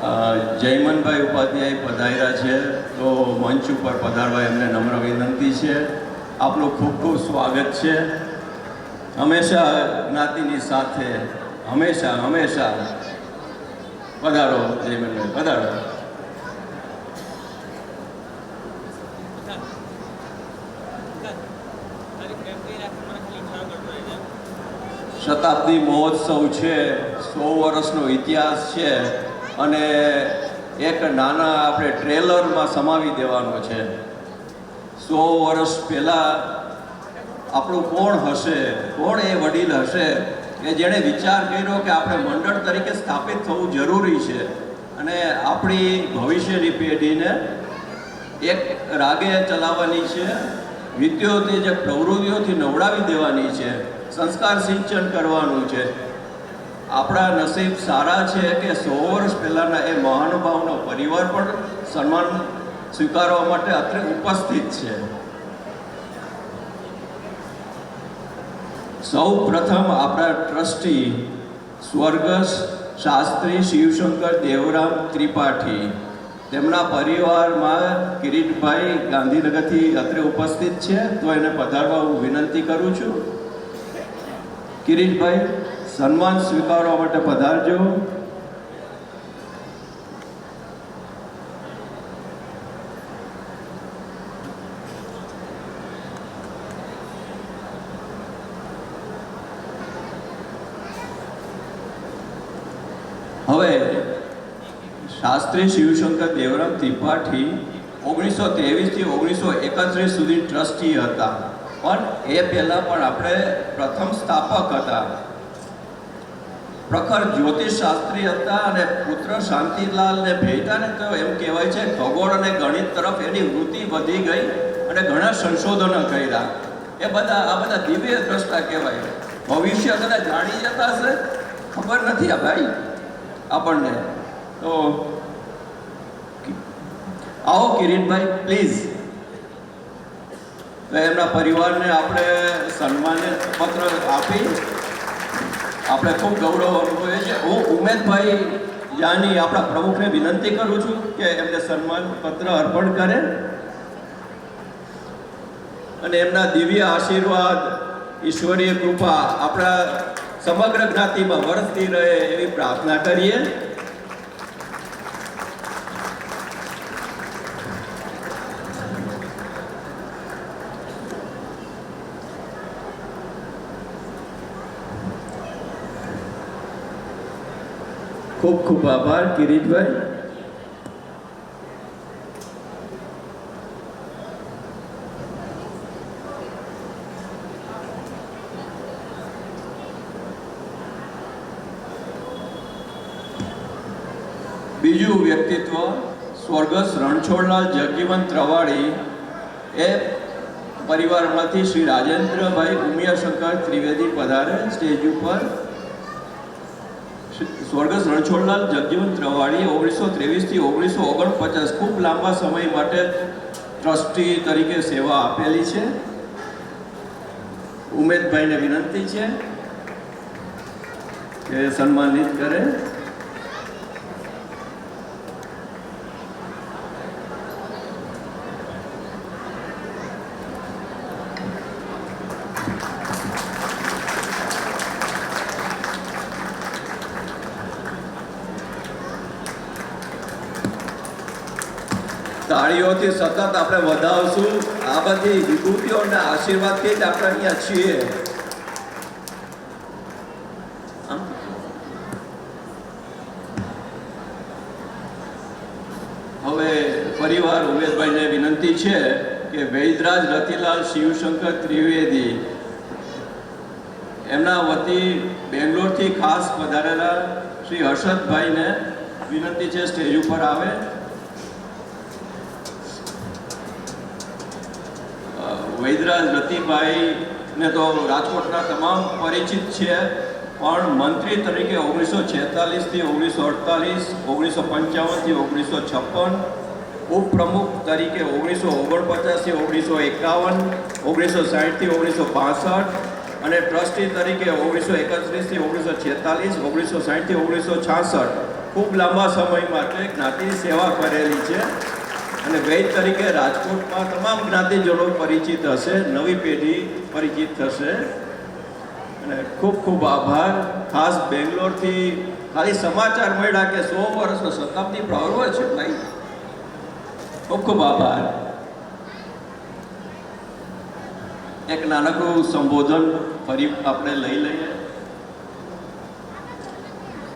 જયમનભાઈ ઉપાધ્યાય પધાર્યા છે, તો મંચ ઉપર પધારવા એમને નમ્ર વિનંતી છે. આપનું ખૂબ ખૂબ સ્વાગત છે. હંમેશા જ્ઞાતિની સાથે હંમેશા હંમેશા પધારો જયમનભાઈ, પધારો. શતાબ્દી મહોત્સવ છે, 100 વર્ષનો ઇતિહાસ છે અને એક નાના આપણે ટ્રેલરમાં સમાવી દેવાનો છે. 100 વર્ષ પહેલાં આપણું કોણ હશે, કોણ એ વડીલ હશે કે જેણે વિચાર કર્યો કે આપણે મંડળ તરીકે સ્થાપિત થવું જરૂરી છે અને આપણી ભવિષ્યની પેઢીને એક રાગે ચલાવવાની છે, વિદ્યાર્થી જે પ્રવૃત્તિઓથી નવડાવી દેવાની છે, સંસ્કાર સિંચન કરવાનું છે. આપણા નસીબ સારા છે કે 100 વર્ષ પહેલાંના એ મહાનુભાવનો પરિવાર પણ સન્માન સ્વીકારવા માટે અત્રે ઉપસ્થિત છે. સૌ પ્રથમ આપણા ટ્રસ્ટી સ્વર્ગસ્થ શાસ્ત્રી શિવશંકર દેવરામ ત્રિપાઠી, તેમના પરિવારમાં કિરીટભાઈ ગાંધીનગરથી અત્રે ઉપસ્થિત છે, તો એને પધારવા હું વિનંતી કરું છું. કિરીટભાઈ, સન્માન સ્વીકારવા માટે પધારજો. હવે શાસ્ત્રી શિવશંકર દેવરામ ત્રિપાઠી 1923 થી 1931 સુધી ટ્રસ્ટી હતા, પણ એ પહેલાં પણ આપણે પ્રથમ સ્થાપક હતા. પ્રખર જ્યોતિષ શાસ્ત્રી હતા અને પુત્ર શાંતિલાલને ભેટા ને તો એમ કહેવાય છે ખગોળ અને ગણિત તરફ એની વૃત્તિ વધી ગઈ અને ઘણા સંશોધનો કર્યા. આ બધા દિવ્ય દ્રષ્ટા કહેવાય. ભવિષ્ય કદાચ જાણી જતા હશે, ખબર નથી આ ભાઈ આપણને. તો આવો કિરીટભાઈ, પ્લીઝ. તો એમના પરિવારને આપણે સન્માન પત્ર આપી આપણે ખૂબ ગૌરવ અનુભવીએ છીએ. હું ઉમેદભાઈ જાની આપણા પ્રમુખને વિનંતી કરું છું કે એમને સન્માન પત્ર અર્પણ કરે અને એમના દિવ્ય આશીર્વાદ, ઈશ્વરીય કૃપા આપણા સમગ્ર જ્ઞાતિમાં વરસતી રહે એવી પ્રાર્થના કરીએ. ખૂબ ખૂબ આભાર કિરીટભાઈ. બીજું વ્યક્તિત્વ સ્વર્ગસ્થ રણછોડલાલ જગજીવન ત્રવાડી, એ પરિવારમાંથી શ્રી રાજેન્દ્રભાઈ ઉમિયાશંકર ત્રિવેદી પધારે સ્ટેજ ઉપર. સ્વર્ગસ્થ રણછોડલાલ જગજીવન ત્રવાડીએ 1923 થી 1949 ખૂબ લાંબા સમય માટે ટ્રસ્ટી તરીકે સેવા આપેલી છે. ઉમેદભાઈને વિનંતી છે કે સન્માનિત કરે. તાળીઓથી સતત આપણે વધાવશું. આ બધી વિભૂતિઓ અને આશીર્વાદથી જ આપણે અહીંયા છીએ. હવે પરિવાર ઉમેદભાઈને વિનંતી છે કે વૈદરાજ રતિલાલ શિવશંકર ત્રિવેદી, એમના વતી બેંગ્લોરથી ખાસ પધારેલા શ્રી હર્ષદભાઈને વિનંતી છે સ્ટેજ ઉપર આવે. વૈદરાજ રતિભાઈને તો રાજકોટના તમામ પરિચિત છે, પણ મંત્રી તરીકે 1946 થી 1948, 1955 થી 1956, ઉપપ્રમુખ તરીકે 1949 થી 1951, 1960 થી 1965 અને ટ્રસ્ટી તરીકે 1931 થી 1946, 1960 થી 1966 ખૂબ લાંબા સમય માટે જ્ઞાતિની સેવા કરેલી છે અને વૈદ તરીકે રાજકોટમાં તમામ જ્ઞાતિજનો પરિચિત હશે, નવી પેઢી પરિચિત થશે. અને ખૂબ ખૂબ આભાર. ખાસ બેંગ્લોરથી ખાલી સમાચાર મળ્યા કે 100 વર્ષનો શતાબ્દી પર્વ છે ભાઈ. ખૂબ ખૂબ આભાર. એક નાનકડું સંબોધન ફરી આપણે લઈ લઈએ.